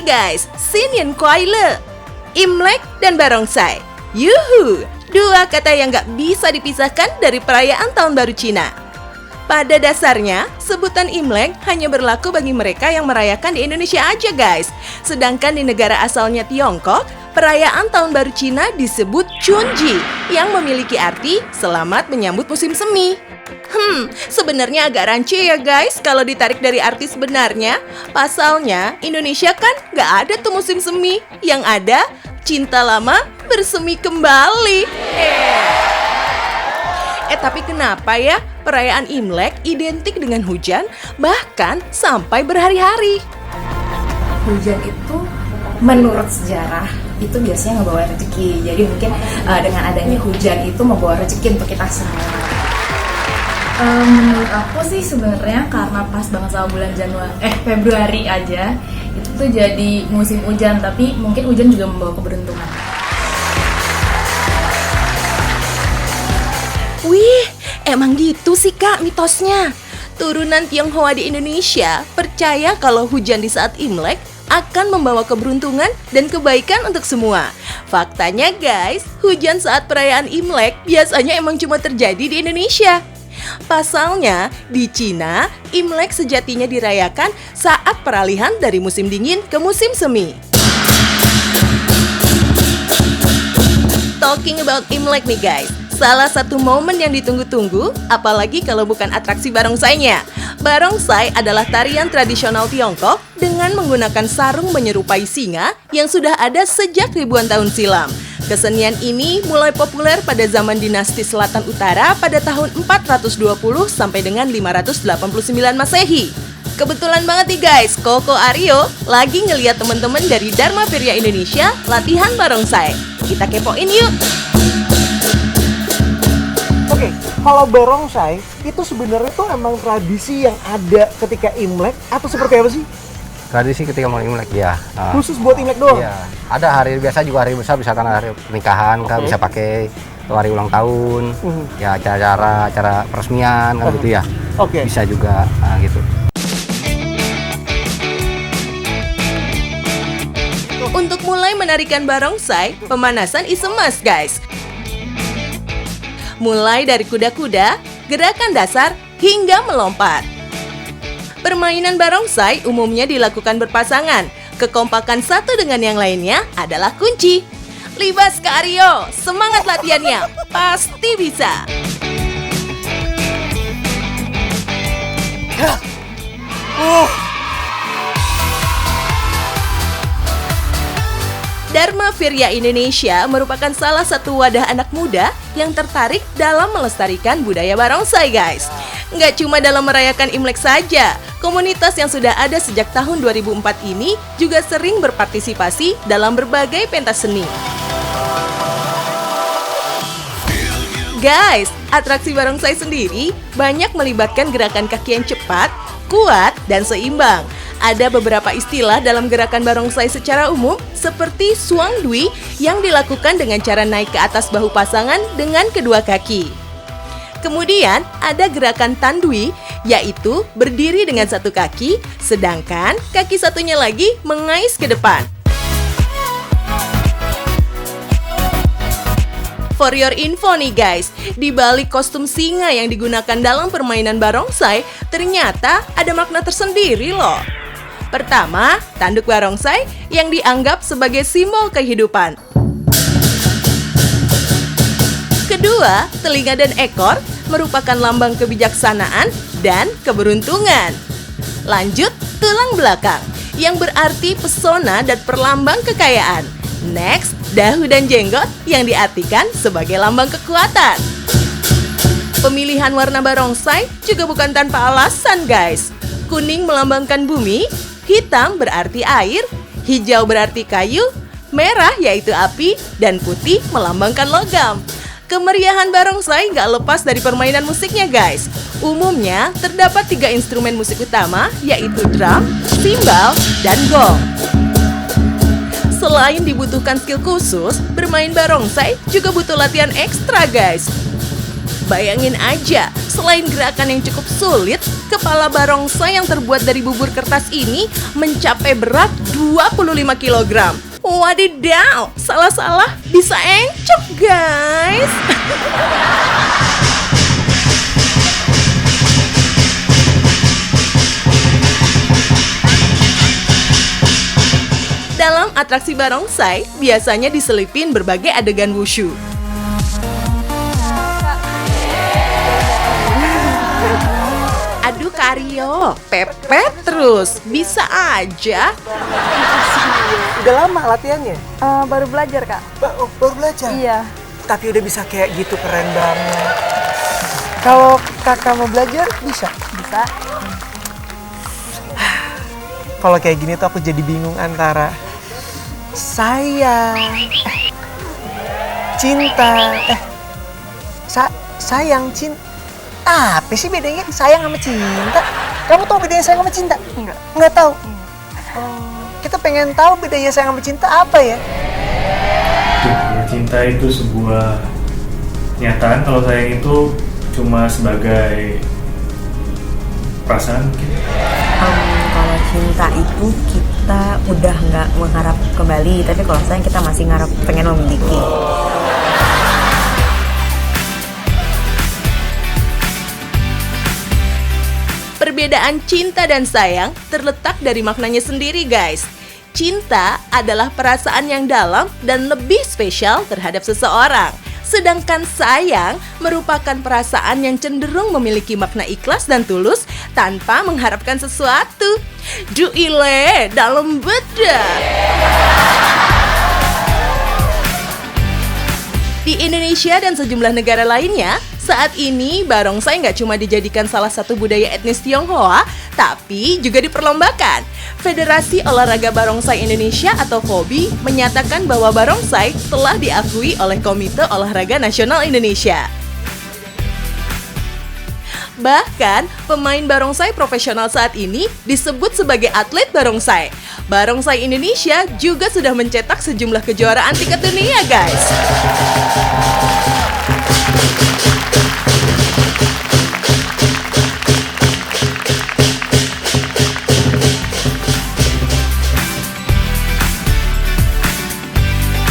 guys, Sinin Kuai-le, Imlek dan Barongsai. Yuhu, dua kata yang gak bisa dipisahkan dari perayaan Tahun Baru Cina. Pada dasarnya, sebutan Imlek hanya berlaku bagi mereka yang merayakan di Indonesia aja guys. Sedangkan di negara asalnya Tiongkok, perayaan Tahun Baru Cina disebut Chunji yang memiliki arti selamat menyambut musim semi. Sebenarnya agak rancu ya guys kalau ditarik dari arti sebenarnya. Pasalnya, Indonesia kan gak ada tuh musim semi. Yang ada, cinta lama bersemi kembali. Tapi kenapa ya perayaan Imlek identik dengan hujan bahkan sampai berhari-hari? Hujan itu menurut sejarah itu biasanya ngebawa rezeki. Jadi mungkin dengan adanya hujan itu membawa rezeki untuk kita semua. Menurut aku sih sebenarnya karena pas banget sama bulan Februari aja itu tuh jadi musim hujan, tapi mungkin hujan juga membawa keberuntungan. Wih, emang gitu sih Kak mitosnya. Turunan Tionghoa di Indonesia percaya kalau hujan di saat Imlek akan membawa keberuntungan dan kebaikan untuk semua. Faktanya guys, hujan saat perayaan Imlek biasanya emang cuma terjadi di Indonesia. Pasalnya, di Cina, Imlek sejatinya dirayakan saat peralihan dari musim dingin ke musim semi. Talking about Imlek nih guys, salah satu momen yang ditunggu-tunggu, apalagi kalau bukan atraksi barongsainya. Barongsai adalah tarian tradisional Tiongkok dengan menggunakan sarung menyerupai singa yang sudah ada sejak ribuan tahun silam. Kesenian ini mulai populer pada zaman dinasti Selatan Utara pada tahun 420 sampai dengan 589 Masehi. Kebetulan banget nih guys, Koko Aryo lagi ngeliat teman-teman dari Dharma Virya Indonesia latihan barongsai. Kita kepoin yuk! Oke, kalau barongsai itu sebenarnya tuh emang tradisi yang ada ketika Imlek atau seperti apa sih? Tradisi ketika mau Imlek ya. Khusus buat Imlek doang? Iya, ada hari biasa juga hari besar, misalkan hari pernikahan kan bisa pakai, atau hari ulang tahun, ya acara peresmian kan gitu ya. Oke. Bisa juga gitu. Untuk mulai menarikan barongsai, pemanasan is a must guys. Mulai dari kuda-kuda, gerakan dasar, hingga melompat. Permainan barongsai umumnya dilakukan berpasangan. Kekompakan satu dengan yang lainnya adalah kunci. Libas Kak Aryo, semangat latihannya, pasti bisa. Dharma Virya Indonesia merupakan salah satu wadah anak muda yang tertarik dalam melestarikan budaya barongsai guys. Nggak cuma dalam merayakan Imlek saja, komunitas yang sudah ada sejak tahun 2004 ini juga sering berpartisipasi dalam berbagai pentas seni. Guys, atraksi barongsai sendiri banyak melibatkan gerakan kaki yang cepat, kuat, dan seimbang. Ada beberapa istilah dalam gerakan barongsai secara umum seperti suang dui yang dilakukan dengan cara naik ke atas bahu pasangan dengan kedua kaki. Kemudian ada gerakan tandui, yaitu berdiri dengan satu kaki, sedangkan kaki satunya lagi mengais ke depan. For your info nih guys, di balik kostum singa yang digunakan dalam permainan barongsai, ternyata ada makna tersendiri loh. Pertama, tanduk barongsai yang dianggap sebagai simbol kehidupan. Kedua, telinga dan ekor merupakan lambang kebijaksanaan dan keberuntungan. Lanjut, tulang belakang yang berarti pesona dan perlambang kekayaan. Next, dahu dan jenggot yang diartikan sebagai lambang kekuatan. Pemilihan warna barongsai juga bukan tanpa alasan guys. Kuning melambangkan bumi, hitam berarti air, hijau berarti kayu, merah yaitu api, dan putih melambangkan logam. Kemeriahan barongsai nggak lepas dari permainan musiknya guys. Umumnya terdapat 3 instrumen musik utama yaitu drum, timbal, dan gong. Selain dibutuhkan skill khusus, bermain barongsai juga butuh latihan ekstra guys. Bayangin aja, selain gerakan yang cukup sulit, kepala barongsai yang terbuat dari bubur kertas ini mencapai berat 25 kg. Wadidaw, salah-salah bisa encok guys. Dalam atraksi barongsai, biasanya diselipin berbagai adegan wushu. Aduh Karyo, pepet terus, bisa aja. Udah lama latihannya? Baru belajar, Kak. Baru belajar? Iya. Tapi udah bisa kayak gitu, keren banget. Kalau kakak mau belajar, bisa? Bisa. Kalau kayak gini tuh aku jadi bingung antara sayang, cinta, sayang, cinta. Apa sih bedanya sayang sama cinta? Kamu tahu bedanya sayang sama cinta? Enggak tahu. Kita pengen tahu bedanya sayang sama cinta apa ya? Ya, cinta itu sebuah kenyataan, kalau sayang itu cuma sebagai perasaan mungkin. Kalau cinta itu kita udah nggak mengharap kembali, tapi kalau sayang kita masih ngarap pengen memiliki. Perbedaan cinta dan sayang terletak dari maknanya sendiri guys. Cinta adalah perasaan yang dalam dan lebih spesial terhadap seseorang. Sedangkan sayang merupakan perasaan yang cenderung memiliki makna ikhlas dan tulus tanpa mengharapkan sesuatu. Duile dalam bedah. Di Indonesia dan sejumlah negara lainnya, saat ini barongsai nggak cuma dijadikan salah satu budaya etnis Tionghoa, tapi juga diperlombakan. Federasi Olahraga Barongsai Indonesia atau FOBI menyatakan bahwa barongsai telah diakui oleh Komite Olahraga Nasional Indonesia. Bahkan, pemain barongsai profesional saat ini disebut sebagai atlet barongsai. Barongsai Indonesia juga sudah mencetak sejumlah kejuaraan tingkat dunia, guys.